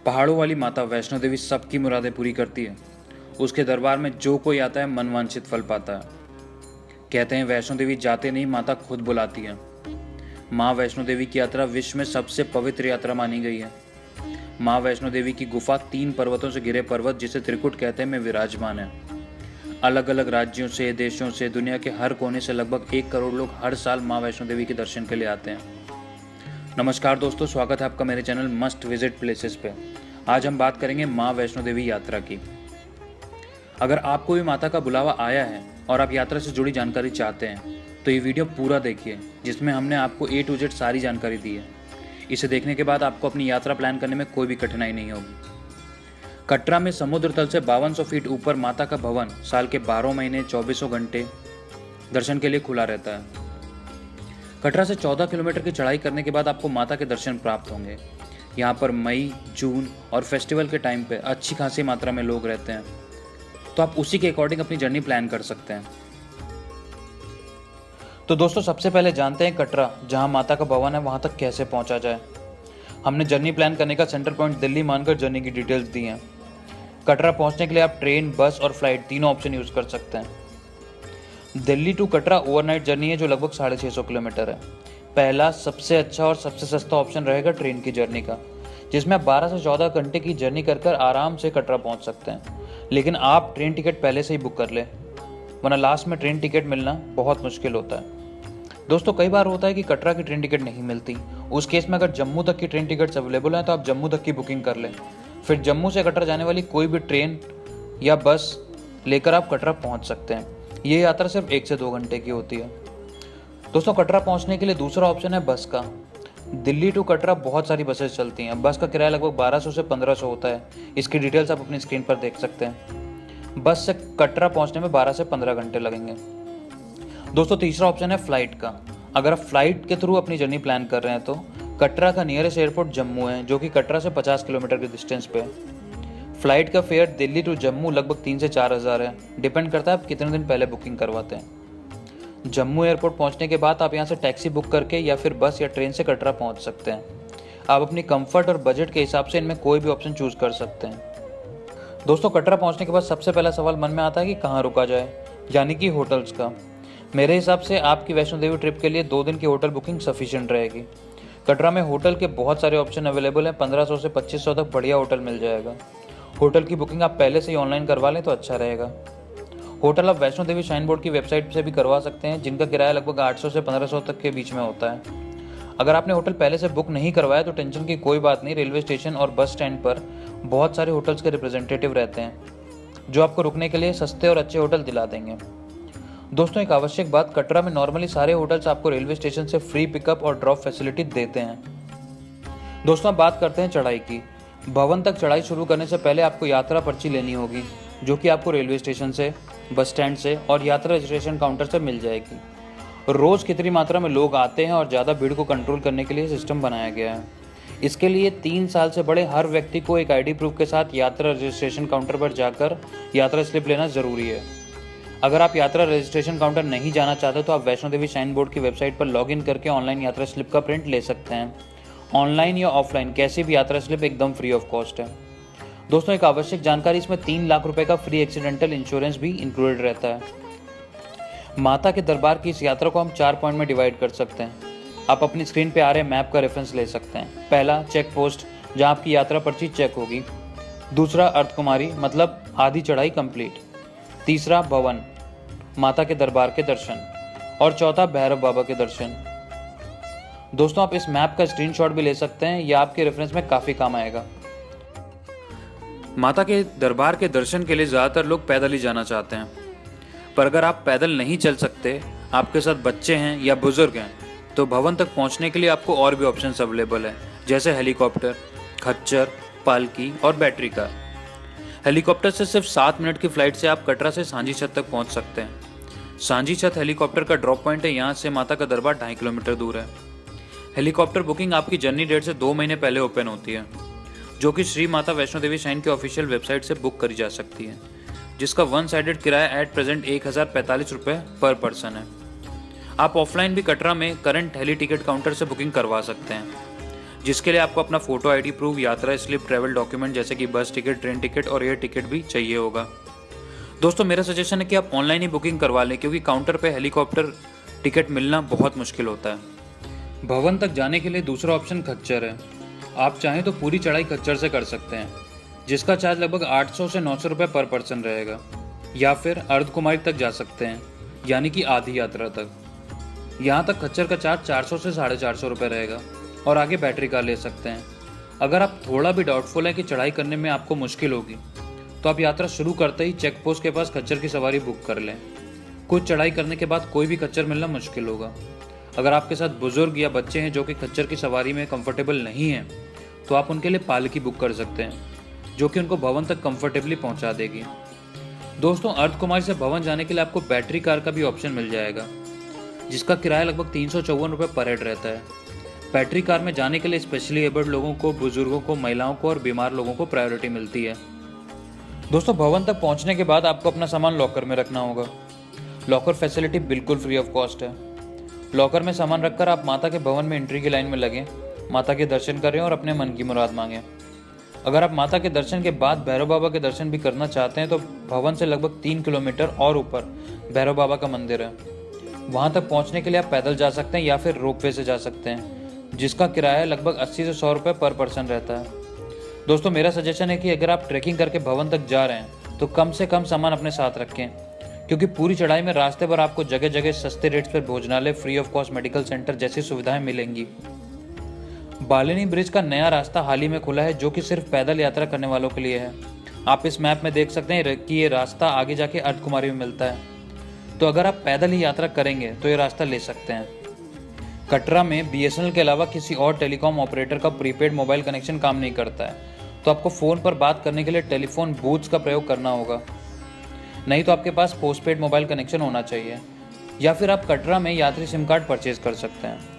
पहाड़ों वाली माता वैष्णो देवी सबकी मुरादें पूरी करती है। उसके दरबार में जो कोई आता है मनवांछित फल पाता है। कहते हैं वैष्णो देवी जाते नहीं, माता खुद बुलाती है। माँ वैष्णो देवी की यात्रा विश्व में सबसे पवित्र यात्रा मानी गई है। माँ वैष्णो देवी की गुफा 3 पर्वतों से घिरे पर्वत, जिसे त्रिकुट कहते हैं, में विराजमान है। अलग अलग राज्यों से, देशों से, दुनिया के हर कोने से लगभग 1 करोड़ लोग हर साल माँ वैष्णो देवी के दर्शन के लिए आते हैं। नमस्कार दोस्तों, स्वागत है आपका मेरे चैनल मस्ट विजिट प्लेसेस पे। आज हम बात करेंगे माँ वैष्णो देवी यात्रा की। अगर आपको भी माता का बुलावा आया है और आप यात्रा से जुड़ी जानकारी चाहते हैं तो ये वीडियो पूरा देखिए, जिसमें हमने आपको A to Z सारी जानकारी दी है। इसे देखने के बाद आपको अपनी यात्रा प्लान करने में कोई भी कठिनाई नहीं होगी। कटरा में समुद्र तल से 5200 फीट ऊपर माता का भवन साल के 12 महीने 2400 घंटे दर्शन के लिए खुला रहता है। कटरा से 14 किलोमीटर की चढ़ाई करने के बाद आपको माता के दर्शन प्राप्त होंगे। यहाँ पर मई, जून और फेस्टिवल के टाइम पे अच्छी खासी मात्रा में लोग रहते हैं, तो आप उसी के अकॉर्डिंग अपनी जर्नी प्लान कर सकते हैं। तो दोस्तों, सबसे पहले जानते हैं कटरा, जहाँ माता का भवन है, वहाँ तक कैसे पहुँचा जाए। हमने जर्नी प्लान करने का सेंटर पॉइंट दिल्ली मानकर जर्नी की डिटेल्स दी हैं। कटरा पहुँचने के लिए आप ट्रेन, बस और फ्लाइट तीनों ऑप्शन यूज़ कर सकते हैं। Delhi to Katra overnight journey है जो लगभग 650 किलोमीटर है। पहला, सबसे अच्छा और सबसे सस्ता ऑप्शन रहेगा ट्रेन की जर्नी का, जिसमें आप 12 से 14 घंटे की जर्नी कर आराम से कटरा पहुंच सकते हैं। लेकिन आप ट्रेन टिकट पहले से ही बुक कर लें, वरना लास्ट में ट्रेन टिकट मिलना बहुत मुश्किल होता है। दोस्तों, कई बार होता है कि कटरा की ट्रेन टिकट नहीं मिलती। उस केस में अगर जम्मू तक की ट्रेन टिकट्स अवेलेबल हैं तो आप जम्मू तक की बुकिंग कर लें। फिर जम्मू से कटरा जाने वाली कोई भी ट्रेन या बस लेकर आप कटरा पहुँच सकते हैं। ये यात्रा सिर्फ 1 से 2 घंटे की होती है। दोस्तों, कटरा पहुंचने के लिए दूसरा ऑप्शन है बस का। दिल्ली टू कटरा बहुत सारी बसेस चलती हैं। बस का किराया लगभग 1200 से 1500 होता है। इसकी डिटेल्स आप अपनी स्क्रीन पर देख सकते हैं। बस से कटरा पहुंचने में 12 से 15 घंटे लगेंगे। दोस्तों, तीसरा ऑप्शन है फ्लाइट का। अगर आप फ्लाइट के थ्रू अपनी जर्नी प्लान कर रहे हैं तो कटरा का नियरेस्ट एयरपोर्ट जम्मू है, जो कि कटरा से 50 किलोमीटर के डिस्टेंस पे है। फ्लाइट का फेयर दिल्ली टू जम्मू लगभग 3 से 4 हज़ार है। डिपेंड करता है आप कितने दिन पहले बुकिंग करवाते हैं। जम्मू एयरपोर्ट पहुंचने के बाद आप यहां से टैक्सी बुक करके या फिर बस या ट्रेन से कटरा पहुंच सकते हैं। आप अपनी कंफर्ट और बजट के हिसाब से इनमें कोई भी ऑप्शन चूज कर सकते हैं। दोस्तों, कटरा पहुंचने के बाद सबसे पहला सवाल मन में आता है कि कहाँ रुका जाए, यानी कि होटल्स का। मेरे हिसाब से आपकी वैष्णो देवी ट्रिप के लिए 2 दिन की होटल बुकिंग सफिशिएंट रहेगी। कटरा में होटल के बहुत सारे ऑप्शन अवेलेबल हैं। 1500 से 2500 तक बढ़िया होटल मिल जाएगा। होटल की बुकिंग आप पहले से ही ऑनलाइन करवा लें तो अच्छा रहेगा। होटल आप वैष्णो देवी श्राइन बोर्ड की वेबसाइट से भी करवा सकते हैं, जिनका किराया लगभग 800 से 1500 तक के बीच में होता है। अगर आपने होटल पहले से बुक नहीं करवाया तो टेंशन की कोई बात नहीं। रेलवे स्टेशन और बस स्टैंड पर बहुत सारे होटल्स के रिप्रेजेंटेटिव रहते हैं, जो आपको रुकने के लिए सस्ते और अच्छे होटल दिला देंगे। दोस्तों, एक आवश्यक बात, कटरा में नॉर्मली सारे होटल्स आपको रेलवे स्टेशन से फ्री पिकअप और ड्रॉप फैसिलिटी देते हैं। दोस्तों, अब बात करते हैं चढ़ाई की। भवन तक चढ़ाई शुरू करने से पहले आपको यात्रा पर्ची लेनी होगी, जो कि आपको रेलवे स्टेशन से, बस स्टैंड से और यात्रा रजिस्ट्रेशन काउंटर से मिल जाएगी। रोज़ कितनी मात्रा में लोग आते हैं और ज़्यादा भीड़ को कंट्रोल करने के लिए सिस्टम बनाया गया है। इसके लिए 3 साल से बड़े हर व्यक्ति को एक ID प्रूफ के साथ यात्रा रजिस्ट्रेशन काउंटर पर जाकर यात्रा स्लिप लेना ज़रूरी है। अगर आप यात्रा रजिस्ट्रेशन काउंटर नहीं जाना चाहते तो आप वैष्णो देवी श्राइन बोर्ड की वेबसाइट पर लॉगिन करके ऑनलाइन यात्रा स्लिप का प्रिंट ले सकते हैं। ऑनलाइन या ऑफलाइन कैसी भी यात्रा स्लिप एकदम फ्री ऑफ कॉस्ट है। दोस्तों, एक आवश्यक जानकारी, इसमें 3 लाख रुपए का फ्री एक्सीडेंटल इंश्योरेंस भी इंक्लूडेड रहता है। माता के दरबार की इस यात्रा को हम 4 पॉइंट में डिवाइड कर सकते हैं। आप अपनी स्क्रीन पे आ रहे मैप का रेफरेंस ले सकते हैं। पहला, चेक पोस्ट, जहाँ आपकी यात्रा पर्ची चेक होगी। दूसरा, अर्धकुमारी, मतलब आधी चढ़ाई कंप्लीट। तीसरा, भवन, माता के दरबार के दर्शन। और चौथा, भैरव बाबा के दर्शन। दोस्तों, आप इस मैप का स्क्रीनशॉट भी ले सकते हैं, यह आपके रेफरेंस में काफ़ी काम आएगा। माता के दरबार के दर्शन के लिए ज़्यादातर लोग पैदल ही जाना चाहते हैं, पर अगर आप पैदल नहीं चल सकते, आपके साथ बच्चे हैं या बुजुर्ग हैं, तो भवन तक पहुंचने के लिए आपको और भी ऑप्शंस अवेलेबल हैं, जैसे हेलीकॉप्टर, खच्चर, पालकी और बैटरी कार। हेलीकॉप्टर से सिर्फ 7 मिनट की फ्लाइट से आप कटरा से सांझी छत तक पहुँच सकते हैं। सांझी छत हेलीकॉप्टर का ड्रॉप पॉइंट है। यहाँ से माता का दरबार 2.5 किलोमीटर दूर है। हेलीकॉप्टर बुकिंग आपकी जर्नी डेट से 2 महीने पहले ओपन होती है, जो कि श्री माता वैष्णो देवी श्राइन की ऑफिशियल वेबसाइट से बुक करी जा सकती है, जिसका 1 साइडेड किराया एट प्रेजेंट 1045 रुपये पर पर्सन है। आप ऑफलाइन भी कटरा में करंट हेली टिकट काउंटर से बुकिंग करवा सकते हैं, जिसके लिए आपको अपना फोटो आईडी प्रूफ, यात्रा स्लिप, ट्रैवल डॉक्यूमेंट जैसे कि बस टिकट, ट्रेन टिकट और एयर टिकट भी चाहिए होगा। दोस्तों मेरा सजेशन है कि आप ऑनलाइन ही बुकिंग करवा लें, क्योंकि काउंटर पे हेलीकॉप्टर टिकट मिलना बहुत मुश्किल होता है। भवन तक जाने के लिए दूसरा ऑप्शन खच्चर है। आप चाहें तो पूरी चढ़ाई खच्चर से कर सकते हैं, जिसका चार्ज लगभग 800 से 900 रुपये पर पर्सन रहेगा। या फिर अर्धकुमारी तक जा सकते हैं, यानी कि आधी यात्रा तक। यहाँ तक खच्चर का चार्ज 400 से 450 रुपये रहेगा और आगे बैटरी कार ले सकते हैं। अगर आप थोड़ा भी डाउटफुल है कि चढ़ाई करने में आपको मुश्किल होगी, तो आप यात्रा शुरू करते ही चेक पोस्ट के पास खच्चर की सवारी बुक कर लें। कुछ चढ़ाई करने के बाद कोई भी खच्चर मिलना मुश्किल होगा। अगर आपके साथ बुजुर्ग या बच्चे हैं जो कि खच्चर की सवारी में कंफर्टेबल नहीं हैं, तो आप उनके लिए पालकी बुक कर सकते हैं, जो कि उनको भवन तक कंफर्टेबली पहुंचा देगी। दोस्तों अर्धकुमारी से भवन जाने के लिए आपको बैटरी कार का भी ऑप्शन मिल जाएगा, जिसका किराया लगभग 354 रुपये पर हेड रहता है। बैटरी कार में जाने के लिए स्पेशली एबल्ड लोगों को, बुजुर्गों को, महिलाओं को और बीमार लोगों को प्रायोरिटी मिलती है। दोस्तों भवन तक पहुंचने के बाद आपको अपना सामान लॉकर में रखना होगा। लॉकर फैसिलिटी बिल्कुल फ्री ऑफ कॉस्ट है। लॉकर में सामान रखकर आप माता के भवन में एंट्री की लाइन में लगें, माता के दर्शन करें और अपने मन की मुराद मांगें। अगर आप माता के दर्शन के बाद भैरव बाबा के दर्शन भी करना चाहते हैं, तो भवन से लगभग 3 किलोमीटर और ऊपर भैरव बाबा का मंदिर है। वहां तक पहुंचने के लिए आप पैदल जा सकते हैं या फिर रोपवे से जा सकते हैं, जिसका किराया लगभग 80 से 100 रुपये पर पर्सन रहता है। दोस्तों मेरा सजेशन है कि अगर आप ट्रैकिंग करके भवन तक जा रहे हैं, तो कम से कम सामान अपने साथ रखें, क्योंकि पूरी चढ़ाई में रास्ते पर आपको जगह जगह सस्ते रेट्स पर भोजनालय, free of cost medical centre जैसी सुविधाएं मिलेंगी। बालिनी ब्रिज का नया रास्ता हाल ही में खुला है, जो कि सिर्फ पैदल यात्रा करने वालों के लिए है। आप इस मैप में देख सकते हैं कि ये रास्ता आगे जाके अर्धकुमारी में मिलता है, तो अगर आप पैदल ही यात्रा करेंगे तो ये रास्ता ले सकते हैं। कटरा में BSNL के अलावा किसी और टेलीकॉम ऑपरेटर का प्रीपेड मोबाइल कनेक्शन काम नहीं करता है, तो आपको फ़ोन पर बात करने के लिए टेलीफोन बूथ्स का प्रयोग करना होगा। नहीं तो आपके पास पोस्टपेड मोबाइल कनेक्शन होना चाहिए, या फिर आप कटरा में यात्री सिम कार्ड परचेज कर सकते हैं।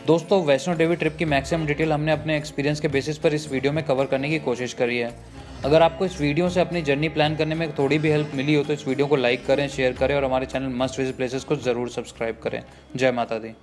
दोस्तों वैष्णो देवी ट्रिप की मैक्सिमम डिटेल हमने अपने एक्सपीरियंस के बेसिस पर इस वीडियो में कवर करने की कोशिश करी है। अगर आपको इस वीडियो से अपनी जर्नी प्लान करने में थोड़ी भी हेल्प मिली हो, तो इस वीडियो को लाइक करें, शेयर करें और हमारे चैनल मस्ट विजिट प्लेसेस को ज़रूर सब्सक्राइब करें। जय माता दी।